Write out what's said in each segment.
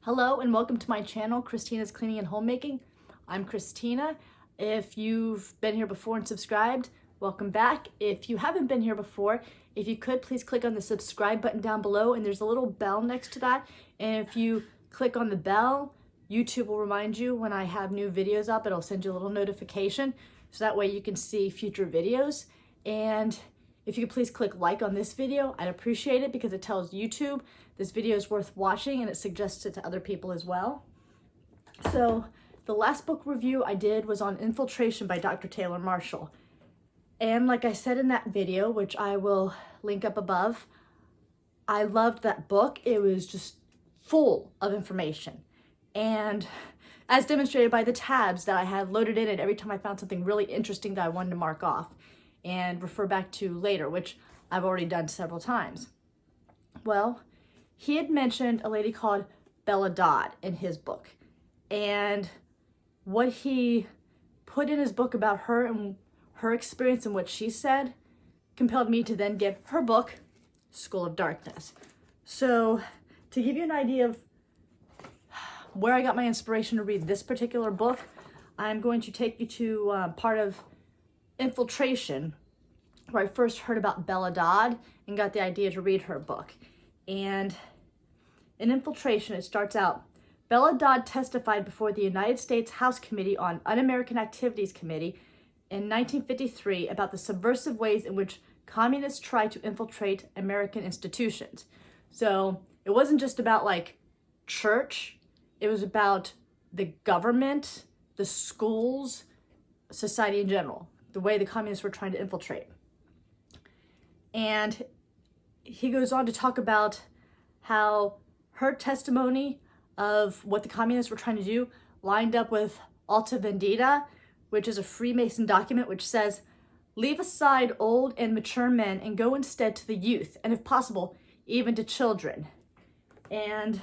Hello and welcome to my channel, Christina's Cleaning and Homemaking. I'm Christina. If you've been here before and subscribed, welcome back. If you haven't been here before, if you could, please click on the subscribe button down below and there's a little bell next to that. And if you click on the bell, YouTube will remind you when I have new videos up. It'll send you a little notification so that way you can see future videos. And if you could please click like on this video, I'd appreciate it because it tells YouTube this video is worth watching and it suggests it to other people as well. So the last book review I did was on Infiltration by Dr. Taylor Marshall. And like I said in that video, which I will link up above, I loved that book. It was just full of information. And as demonstrated by the tabs that I had loaded in it every time I found something really interesting that I wanted to mark off and refer back to later, which I've already done several times. Well, he had mentioned a lady called Bella Dodd in his book. And what he put in his book about her and her experience and what she said compelled me to then give her book, School of Darkness. So to give you an idea of where I got my inspiration to read this particular book, I'm going to take you to part of Infiltration, where I first heard about Bella Dodd and got the idea to read her book. And in Infiltration, it starts out, Bella Dodd testified before the United States House Committee on Un-American Activities Committee in 1953 about the subversive ways in which communists try to infiltrate American institutions. So it wasn't just about like church, it was about the government, the schools, society in general, the way the communists were trying to infiltrate. And he goes on to talk about how her testimony of what the communists were trying to do lined up with Alta Vendita, which is a Freemason document which says, leave aside old and mature men and go instead to the youth, and if possible, even to children. And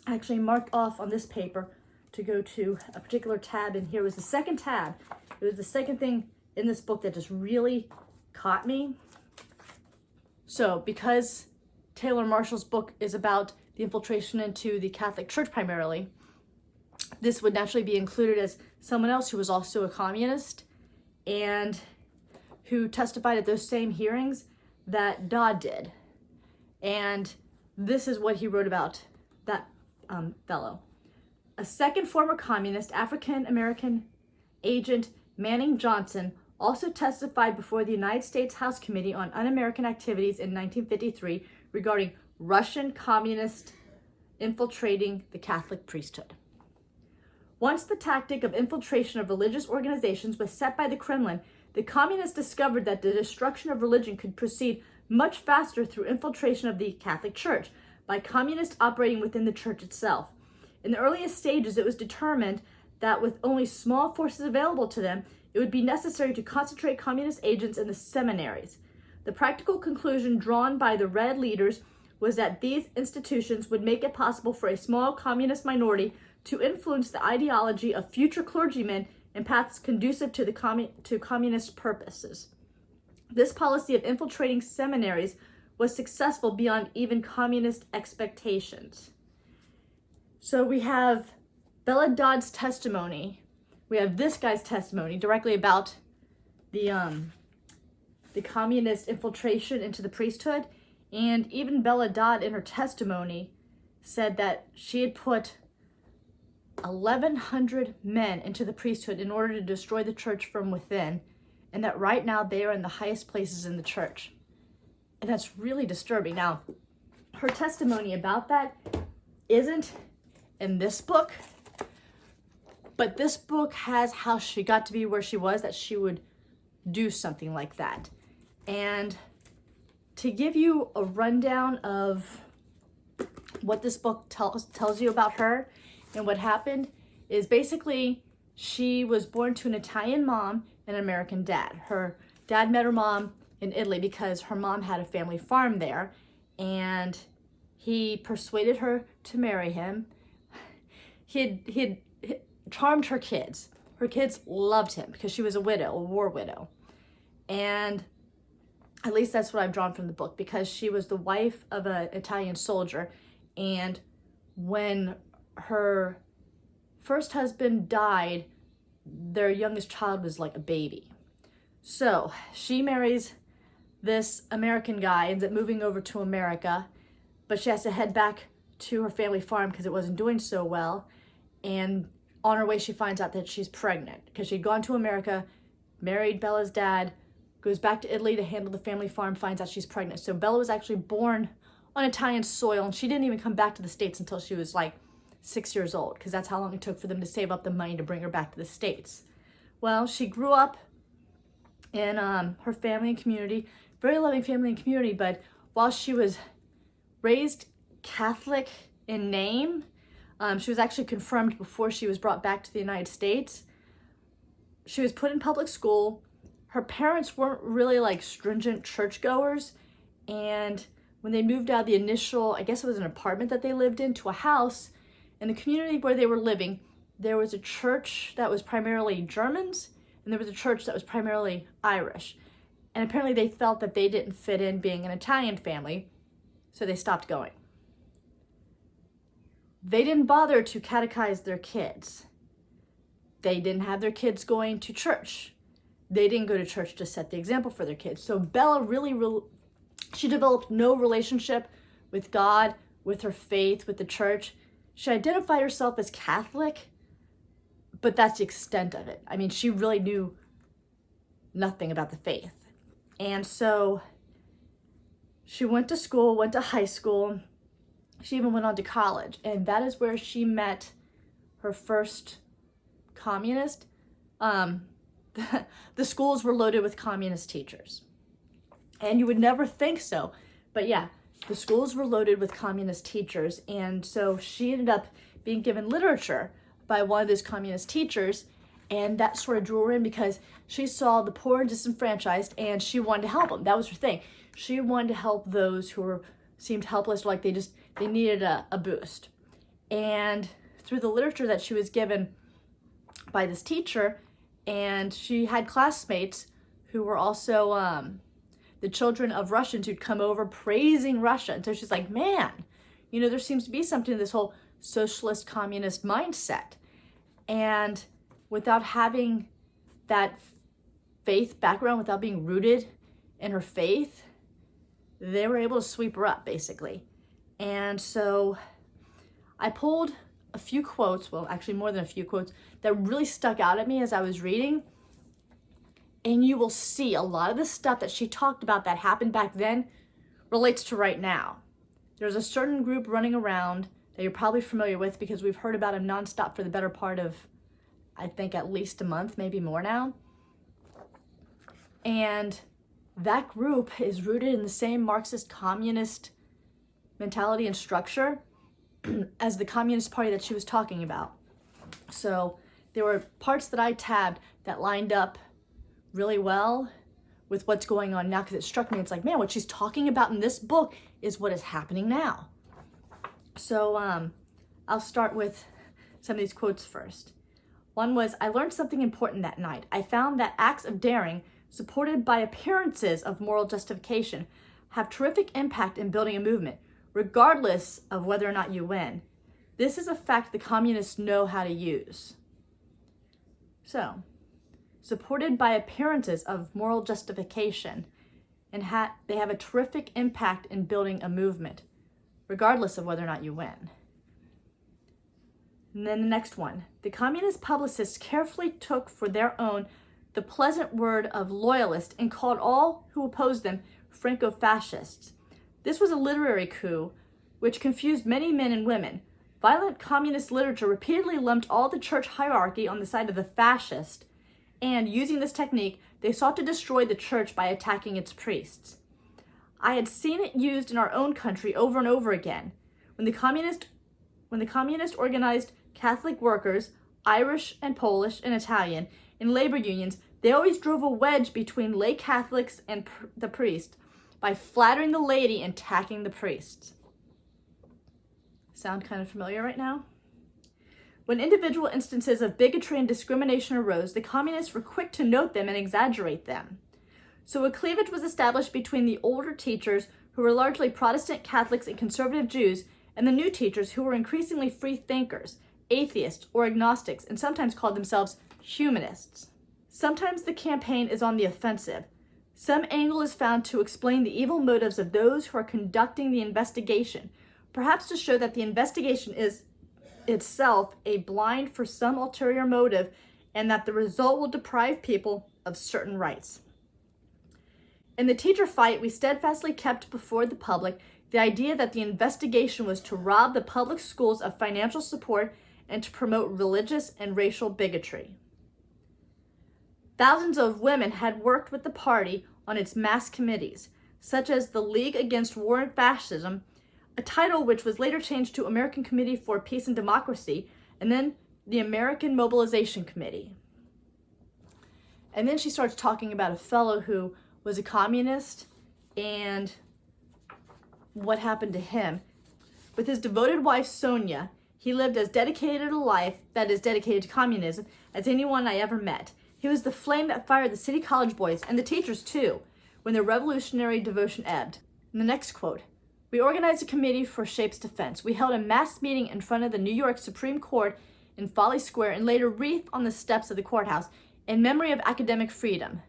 I actually marked off on this paper to go to a particular tab, and here was the second tab. It was the second thing in this book that just really caught me. So because Taylor Marshall's book is about the infiltration into the Catholic Church primarily, this would naturally be included as someone else who was also a communist and who testified at those same hearings that Dodd did. And this is what he wrote about that fellow. A second former communist, African-American agent Manning Johnson, also testified before the United States House Committee on Un-American Activities in 1953 regarding Russian communists infiltrating the Catholic priesthood. Once the tactic of infiltration of religious organizations was set by the Kremlin, the communists discovered that the destruction of religion could proceed much faster through infiltration of the Catholic Church by communists operating within the church itself. In the earliest stages, it was determined that with only small forces available to them, it would be necessary to concentrate communist agents in the seminaries. The practical conclusion drawn by the Red leaders was that these institutions would make it possible for a small communist minority to influence the ideology of future clergymen in paths conducive to communist purposes. This policy of infiltrating seminaries was successful beyond even communist expectations. So we have Bella Dodd's testimony. We have this guy's testimony directly about the communist infiltration into the priesthood. And even Bella Dodd in her testimony said that she had put 1,100 men into the priesthood in order to destroy the church from within, and that right now they are in the highest places in the church. And that's really disturbing. Now, her testimony about that isn't in this book, but this book has how she got to be where she was, that she would do something like that. And to give you a rundown of what this book tells you about her and what happened is basically she was born to an Italian mom and an American dad. Her dad met her mom in Italy because her mom had a family farm there, and he persuaded her to marry him. He had charmed her kids. Her kids loved him because she was a widow, a war widow. And at least that's what I've drawn from the book, because she was the wife of an Italian soldier, and when her first husband died, their youngest child was like a baby. So she marries this American guy, ends up moving over to America, but she has to head back to her family farm because it wasn't doing so well. And on her way, she finds out that she's pregnant because she'd gone to America, married Bella's dad, goes back to Italy to handle the family farm, finds out she's pregnant. So Bella was actually born on Italian soil, and she didn't even come back to the States until she was like 6 years old, because that's how long it took for them to save up the money to bring her back to the States. Well, she grew up in her family and community, very loving family and community, but while she was raised Catholic in name, she was actually confirmed before she was brought back to the United States. She was put in public school. Her parents weren't really like stringent churchgoers, and when they moved out of the initial, I guess it was an apartment that they lived in, to a house, in the community where they were living, there was a church that was primarily Germans, and there was a church that was primarily Irish. And apparently they felt that they didn't fit in being an Italian family, so they stopped going. They didn't bother to catechize their kids. They didn't have their kids going to church. They didn't go to church to set the example for their kids. So Bella she developed no relationship with God, with her faith, with the church. She identified herself as Catholic, but that's the extent of it. I mean, she really knew nothing about the faith. And so she went to school, went to high school. She even went on to college. And that is where she met her first communist. The schools were loaded with communist teachers. And you would never think so. But yeah, the schools were loaded with communist teachers. And so she ended up being given literature by one of those communist teachers. And that sort of drew her in because she saw the poor and disenfranchised, and she wanted to help them. That was her thing. She wanted to help those who seemed helpless, like they needed a boost. And through the literature that she was given by this teacher, and she had classmates who were also the children of Russians who'd come over praising Russia. And so she's like, man, there seems to be something to this whole socialist communist mindset. And without having that faith background, without being rooted in her faith, they were able to sweep her up, basically. And so I pulled a few quotes, well, actually more than a few quotes, that really stuck out at me as I was reading. And you will see a lot of the stuff that she talked about that happened back then relates to right now. There's a certain group running around that you're probably familiar with because we've heard about them nonstop for the better part of, I think, at least a month, maybe more now. And that group is rooted in the same Marxist communist mentality and structure as the Communist Party that she was talking about. So there were parts that I tabbed that lined up really well with what's going on now, because it struck me, it's like, man, what she's talking about in this book is what is happening now. So I'll start with some of these quotes first. One was, I learned something important that night. I found that acts of daring, supported by appearances of moral justification, have terrific impact in building a movement, regardless of whether or not you win. This is a fact the communists know how to use. So, supported by appearances of moral justification, and they have a terrific impact in building a movement, regardless of whether or not you win. And then the next one. The communist publicists carefully took for their own the pleasant word of loyalist and called all who opposed them Franco-fascists. This was a literary coup which confused many men and women. Violent communist literature repeatedly lumped all the church hierarchy on the side of the fascist, and using this technique, they sought to destroy the church by attacking its priests. I had seen it used in our own country over and over again. When the communist organized Catholic workers, Irish and Polish and Italian, in labor unions, they always drove a wedge between lay Catholics and the priest by flattering the laity and attacking the priests. Sound kind of familiar right now? When individual instances of bigotry and discrimination arose, the communists were quick to note them and exaggerate them. So a cleavage was established between the older teachers, who were largely Protestant Catholics and conservative Jews, and the new teachers, who were increasingly free thinkers, atheists, or agnostics, and sometimes called themselves humanists. Sometimes the campaign is on the offensive. Some angle is found to explain the evil motives of those who are conducting the investigation, perhaps to show that the investigation is itself a blind for some ulterior motive, and that the result will deprive people of certain rights. In the teacher fight, we steadfastly kept before the public the idea that the investigation was to rob the public schools of financial support and to promote religious and racial bigotry. Thousands of women had worked with the party on its mass committees, such as the League Against War and Fascism, a title which was later changed to American Committee for Peace and Democracy, and then the American Mobilization Committee. And then she starts talking about a fellow who was a communist and what happened to him. With his devoted wife, Sonia, he lived as dedicated a life, that is dedicated to communism, as anyone I ever met. He was the flame that fired the city college boys, and the teachers too, when their revolutionary devotion ebbed. And the next quote, "We organized a committee for Shape's defense. We held a mass meeting in front of the New York Supreme Court in Folly Square and laid a wreath on the steps of the courthouse in memory of academic freedom.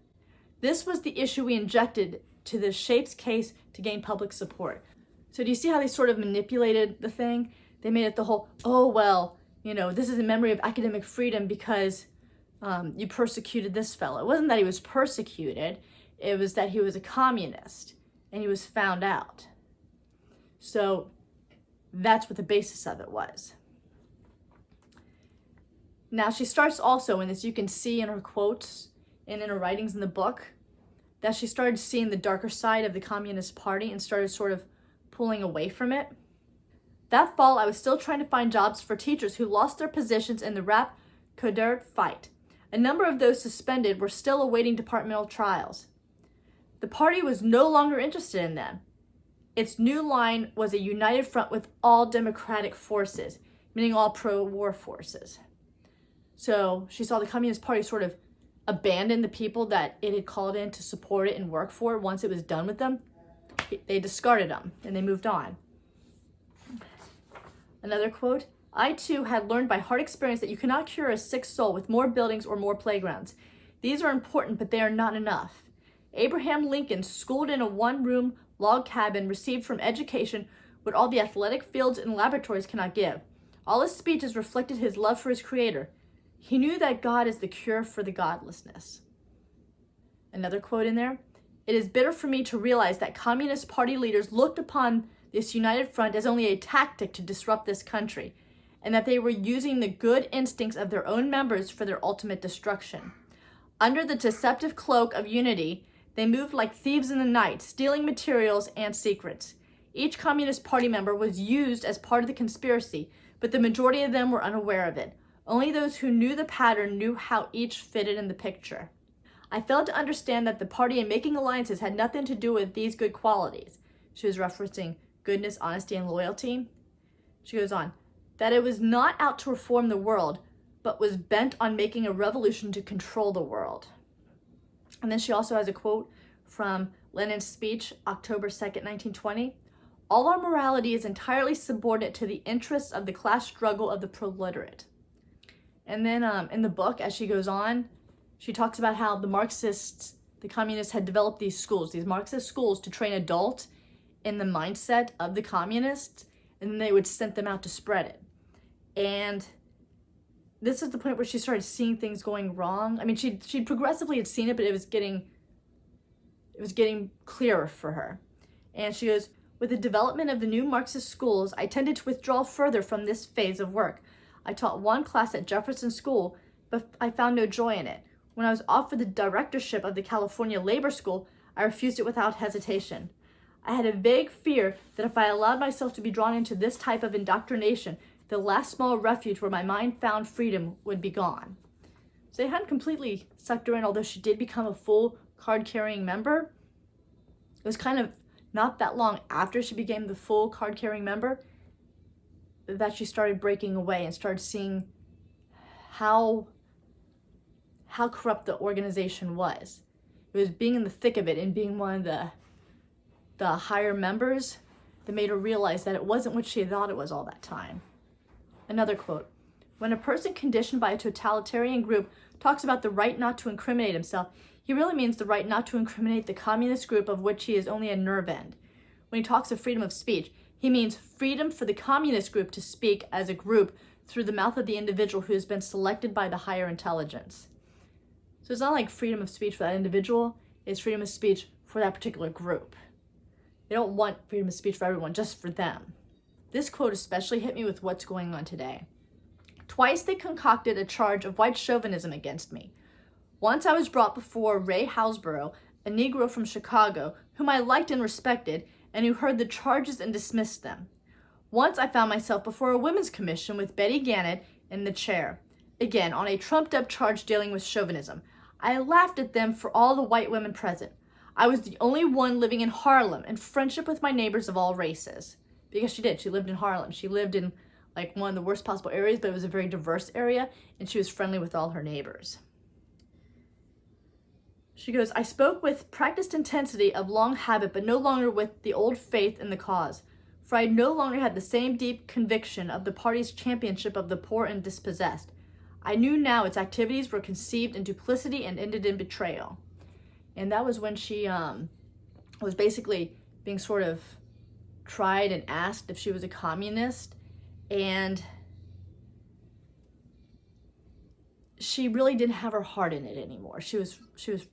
This was the issue we injected to the Shape's case to gain public support." So do you see how they sort of manipulated the thing? They made it the whole, oh, well, this is in memory of academic freedom because you persecuted this fellow. It wasn't that he was persecuted. It was that he was a communist and he was found out. So that's what the basis of it was. Now she starts also, and as you can see in her quotes and in her writings in the book, that she started seeing the darker side of the Communist Party and started sort of pulling away from it. That fall, I was still trying to find jobs for teachers who lost their positions in the Rap Coder fight. A number of those suspended were still awaiting departmental trials. The party was no longer interested in them. Its new line was a united front with all democratic forces, meaning all pro-war forces. So she saw the Communist Party sort of abandon the people that it had called in to support it and work for once it was done with them. They discarded them and they moved on. Another quote, "I too had learned by hard experience that you cannot cure a sick soul with more buildings or more playgrounds. These are important, but they are not enough. Abraham Lincoln, schooled in a one-room log cabin, received from education what all the athletic fields and laboratories cannot give. All his speeches reflected his love for his Creator. He knew that God is the cure for the godlessness." Another quote in there, "It is bitter for me to realize that Communist Party leaders looked upon this united front as only a tactic to disrupt this country, and that they were using the good instincts of their own members for their ultimate destruction. Under the deceptive cloak of unity, they moved like thieves in the night, stealing materials and secrets. Each Communist Party member was used as part of the conspiracy, but the majority of them were unaware of it. Only those who knew the pattern knew how each fitted in the picture. I failed to understand that the party in making alliances had nothing to do with these good qualities." She was referencing goodness, honesty, and loyalty. She goes on, "that it was not out to reform the world, but was bent on making a revolution to control the world." And then she also has a quote from Lenin's speech, October 2nd, 1920. "All our morality is entirely subordinate to the interests of the class struggle of the proletariat." And then in the book, as she goes on, she talks about how the Marxists, the communists, had developed these Marxist schools to train adults in the mindset of the communists, and then they would send them out to spread it. And this is the point where she started seeing things going wrong. I mean, she progressively had seen it, but it was getting clearer for her. And she goes, "With the development of the new Marxist schools, I tended to withdraw further from this phase of work. I taught one class at Jefferson School, but I found no joy in it. When I was offered the directorship of the California Labor School, I refused it without hesitation. I had a vague fear that if I allowed myself to be drawn into this type of indoctrination, the last small refuge where my mind found freedom would be gone." So they hadn't completely sucked her in, although she did become a full card-carrying member. It was kind of not that long after she became the full card-carrying member that she started breaking away and started seeing how corrupt the organization was. It was being in the thick of it and being one of the higher members that made her realize that it wasn't what she had thought it was all that time. Another quote, "When a person conditioned by a totalitarian group talks about the right not to incriminate himself, he really means the right not to incriminate the communist group of which he is only a nerve end. When he talks of freedom of speech, he means freedom for the communist group to speak as a group through the mouth of the individual who has been selected by the higher intelligence." So it's not like freedom of speech for that individual, it's freedom of speech for that particular group. They don't want freedom of speech for everyone, just for them. This quote especially hit me with what's going on today. "Twice they concocted a charge of white chauvinism against me. Once I was brought before Ray Houseborough, a Negro from Chicago, whom I liked and respected, and who heard the charges and dismissed them. Once I found myself before a women's commission with Betty Gannett in the chair, again on a trumped-up charge dealing with chauvinism. I laughed at them for all the white women present. I was the only one living in Harlem in friendship with my neighbors of all races." Because she did. She lived in Harlem. She lived in like one of the worst possible areas, but it was a very diverse area, and she was friendly with all her neighbors. She goes, "I spoke with practiced intensity of long habit, but no longer with the old faith in the cause, for I no longer had the same deep conviction of the party's championship of the poor and dispossessed. I knew now its activities were conceived in duplicity and ended in betrayal." And that was when she was basically being sort of tried and asked if she was a communist, and she really didn't have her heart in it anymore. She was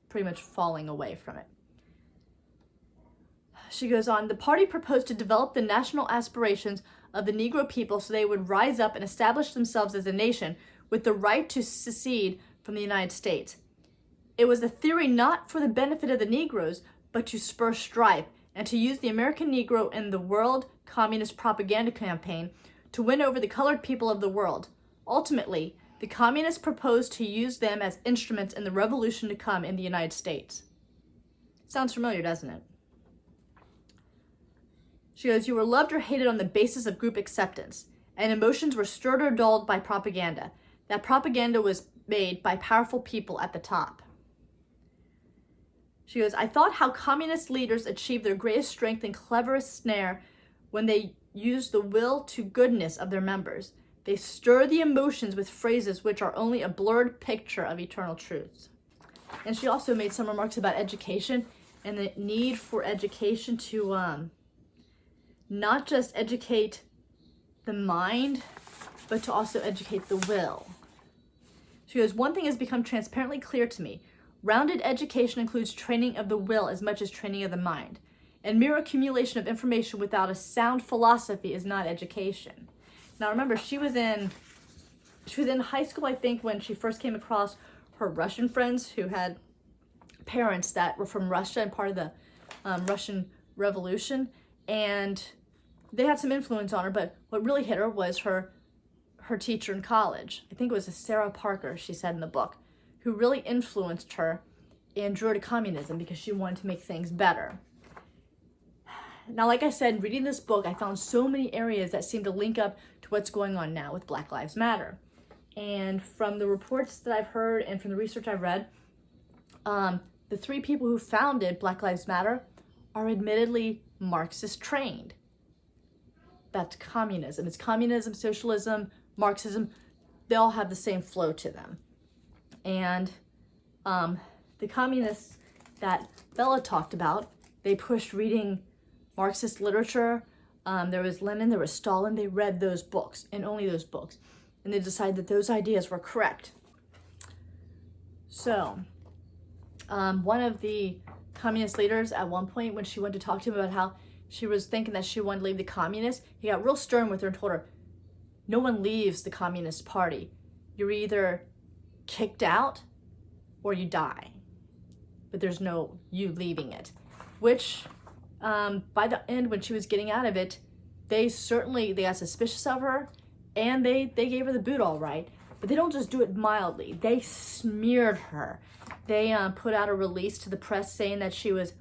pretty much falling away from it. She goes on, "The party proposed to develop the national aspirations of the Negro people so they would rise up and establish themselves as a nation with the right to secede from the United States. It was a theory not for the benefit of the Negroes, but to spur strife and to use the American Negro in the world communist propaganda campaign to win over the colored people of the world. Ultimately, the communists proposed to use them as instruments in the revolution to come in the United States." Sounds familiar, doesn't it? She goes, "You were loved or hated on the basis of group acceptance, and emotions were stirred or dulled by propaganda. That propaganda was made by powerful people at the top." She goes, "I thought how communist leaders achieved their greatest strength and cleverest snare when they used the will to goodness of their members. They stir the emotions with phrases which are only a blurred picture of eternal truths." And she also made some remarks about education and the need for education to not just educate the mind, but to also educate the will. She goes, "One thing has become transparently clear to me. Rounded education includes training of the will as much as training of the mind. And mere accumulation of information without a sound philosophy is not education." Now remember, she was in high school, I think, when she first came across her Russian friends who had parents that were from Russia and part of the Russian Revolution. And they had some influence on her, but what really hit her was her teacher in college. I think it was a Sarah Parker, she said in the book, who really influenced her and drew her to communism because she wanted to make things better. Now, like I said, reading this book, I found so many areas that seem to link up to what's going on now with Black Lives Matter. And from the reports that I've heard and from the research I've read, the three people who founded Black Lives Matter are admittedly Marxist trained. That's communism. It's communism, socialism, Marxism. They all have the same flow to them. And the communists that Bella talked about, they pushed reading Marxist literature. There was Lenin, there was Stalin. They read those books and only those books. And they decided that those ideas were correct. So, one of the communist leaders at one point, when she went to talk to him about how she was thinking that she wanted to leave the communists, he got real stern with her and told her, "No one leaves the Communist Party. You're either kicked out or you die. But there's no you leaving it." Which, by the end, when she was getting out of it, they got suspicious of her, and they gave her the boot all right. But they don't just do it mildly. They smeared her. They put out a release to the press saying that she was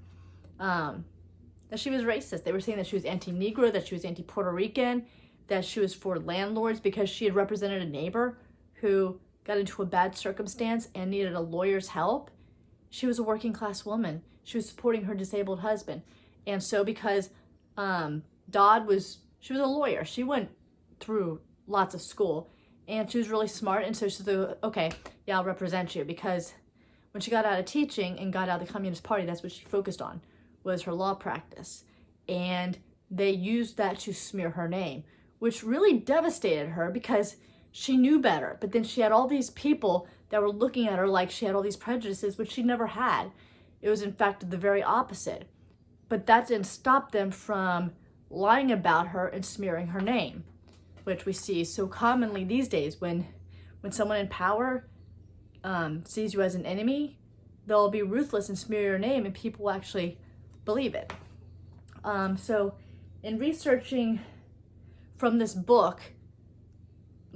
racist. They were saying that she was anti-Negro, that she was anti-Puerto Rican, that she was for landlords because she had represented a neighbor who got into a bad circumstance and needed a lawyer's help. She was a working class woman. She was supporting her disabled husband. And so because Dodd she was a lawyer. She went through lots of school, and she was really smart, and so she said, okay, yeah, I'll represent you, because when she got out of teaching and got out of the Communist Party, that's what she focused on, was her law practice. And they used that to smear her name, which really devastated her because she knew better. But then she had all these people that were looking at her like she had all these prejudices, which she never had. It was, in fact, the very opposite. But that didn't stop them from lying about her and smearing her name, which we see so commonly these days. When someone in power sees you as an enemy, they'll be ruthless and smear your name, and people will actually believe it. So in researching from this book,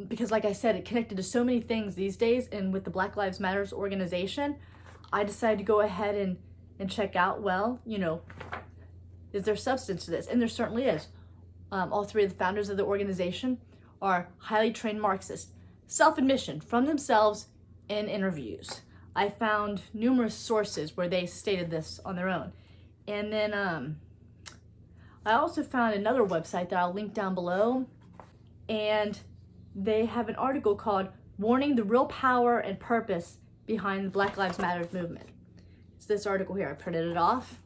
because like I said, it connected to so many things these days, and with the Black Lives Matter organization, I decided to go ahead and check out, well, is there substance to this? And there certainly is. All three of the founders of the organization are highly trained Marxists. Self-admission from themselves in interviews. I found numerous sources where they stated this on their own. And then I also found another website that I'll link down below, and they have an article called Warning the Real Power and Purpose Behind the Black Lives Matter Movement. It's this article here. I printed it off.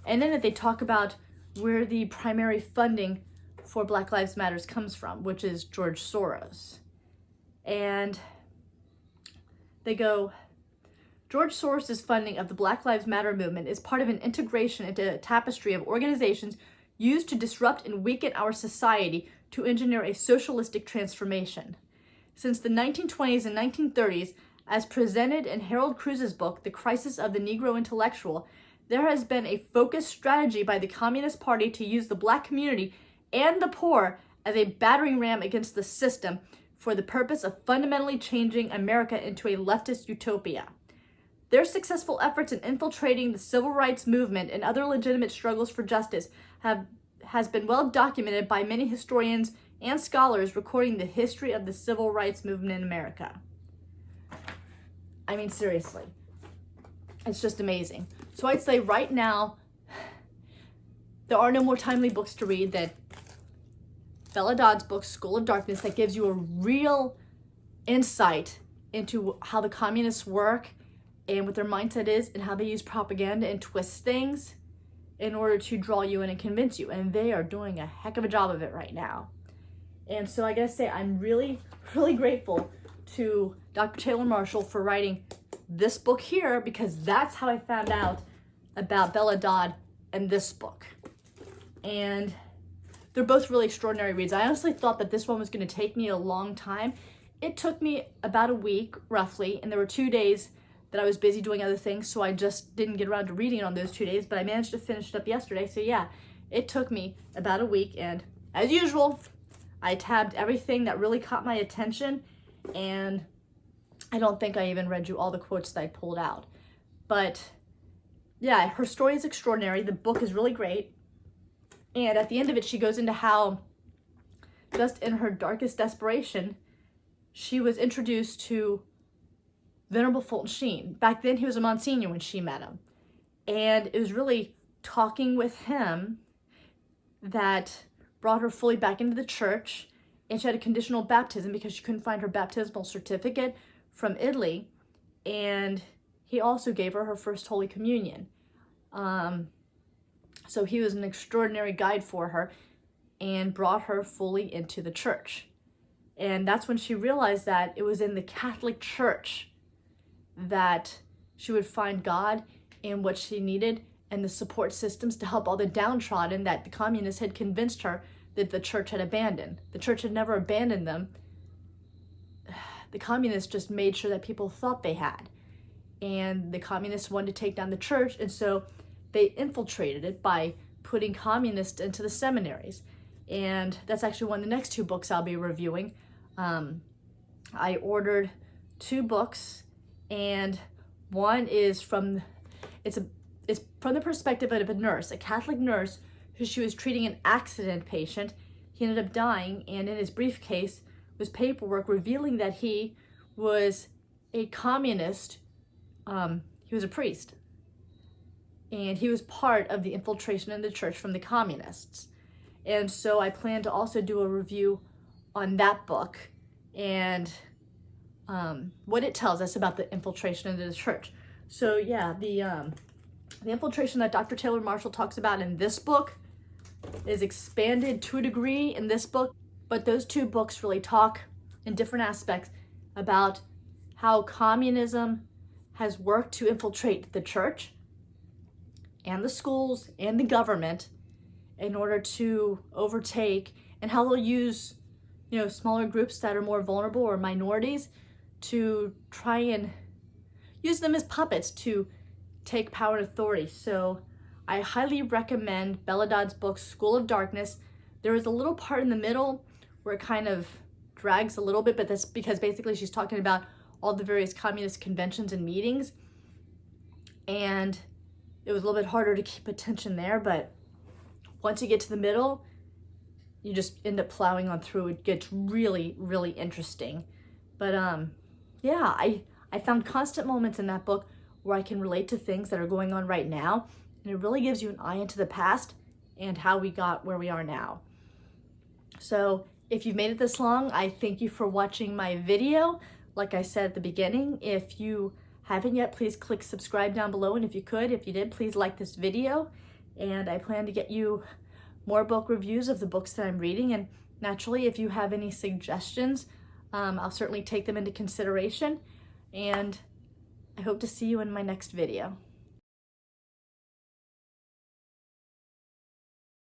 And then they talk about where the primary funding for Black Lives Matters comes from, which is George Soros. And they go, George Soros' funding of the Black Lives Matter movement is part of an integration into a tapestry of organizations used to disrupt and weaken our society to engineer a socialistic transformation. Since the 1920s and 1930s, as presented in Harold Cruz's book, The Crisis of the Negro Intellectual, there has been a focused strategy by the Communist Party to use the Black community and the poor as a battering ram against the system for the purpose of fundamentally changing America into a leftist utopia. Their successful efforts in infiltrating the civil rights movement and other legitimate struggles for justice has been well documented by many historians and scholars recording the history of the civil rights movement in America. I mean, seriously, it's just amazing. So I'd say right now, there are no more timely books to read than Bella Dodd's book, School of Darkness, that gives you a real insight into how the communists work and what their mindset is and how they use propaganda and twist things in order to draw you in and convince you. And they are doing a heck of a job of it right now. And so I gotta say, I'm really, really grateful to Dr. Taylor Marshall for writing this book here, because that's how I found out about Bella Dodd and this book. And they're both really extraordinary reads. I honestly thought that this one was going to take me a long time. It took me about a week, roughly, and there were 2 days that I was busy doing other things, so I just didn't get around to reading it on those 2 days, but I managed to finish it up yesterday. So yeah, it took me about a week, and as usual, I tabbed everything that really caught my attention, and I don't think I even read you all the quotes that I pulled out. But yeah, her story is extraordinary. The book is really great. And at the end of it, she goes into how, just in her darkest desperation, she was introduced to Venerable Fulton Sheen. Back then, he was a Monsignor when she met him. And it was really talking with him that brought her fully back into the church. And she had a conditional baptism because she couldn't find her baptismal certificate from Italy. And he also gave her first Holy Communion. So he was an extraordinary guide for her and brought her fully into the church. And that's when she realized that it was in the Catholic Church that she would find God and what she needed, and the support systems to help all the downtrodden that the communists had convinced her that the church had abandoned. The church had never abandoned them. The communists just made sure that people thought they had. And the communists wanted to take down the church, and so they infiltrated it by putting communists into the seminaries. And that's actually one of the next 2 books I'll be reviewing. I ordered 2 books, and one is from the perspective of a nurse, a Catholic nurse, who she was treating an accident patient. He ended up dying, and in his briefcase was paperwork revealing that he was a communist. He was a priest. And he was part of the infiltration in the church from the communists. And so I plan to also do a review on that book and what it tells us about the infiltration into the church. So yeah, the infiltration that Dr. Taylor Marshall talks about in this book is expanded to a degree in this book, but those two books really talk in different aspects about how communism has worked to infiltrate the church and the schools and the government in order to overtake, and how they'll use, smaller groups that are more vulnerable or minorities to try and use them as puppets to take power and authority. So I highly recommend Bella Dodd's book, School of Darkness. There is a little part in the middle where it kind of drags a little bit, but that's because basically she's talking about all the various communist conventions and meetings. And it was a little bit harder to keep attention there, but once you get to the middle, you just end up plowing on through. It gets really, really interesting. But yeah, I found constant moments in that book where I can relate to things that are going on right now. And it really gives you an eye into the past and how we got where we are now. So if you've made it this long, I thank you for watching my video. Like I said at the beginning, if you haven't yet, please click subscribe down below. And if you did, please like this video. And I plan to get you more book reviews of the books that I'm reading. And naturally, if you have any suggestions, I'll certainly take them into consideration. And I hope to see you in my next video.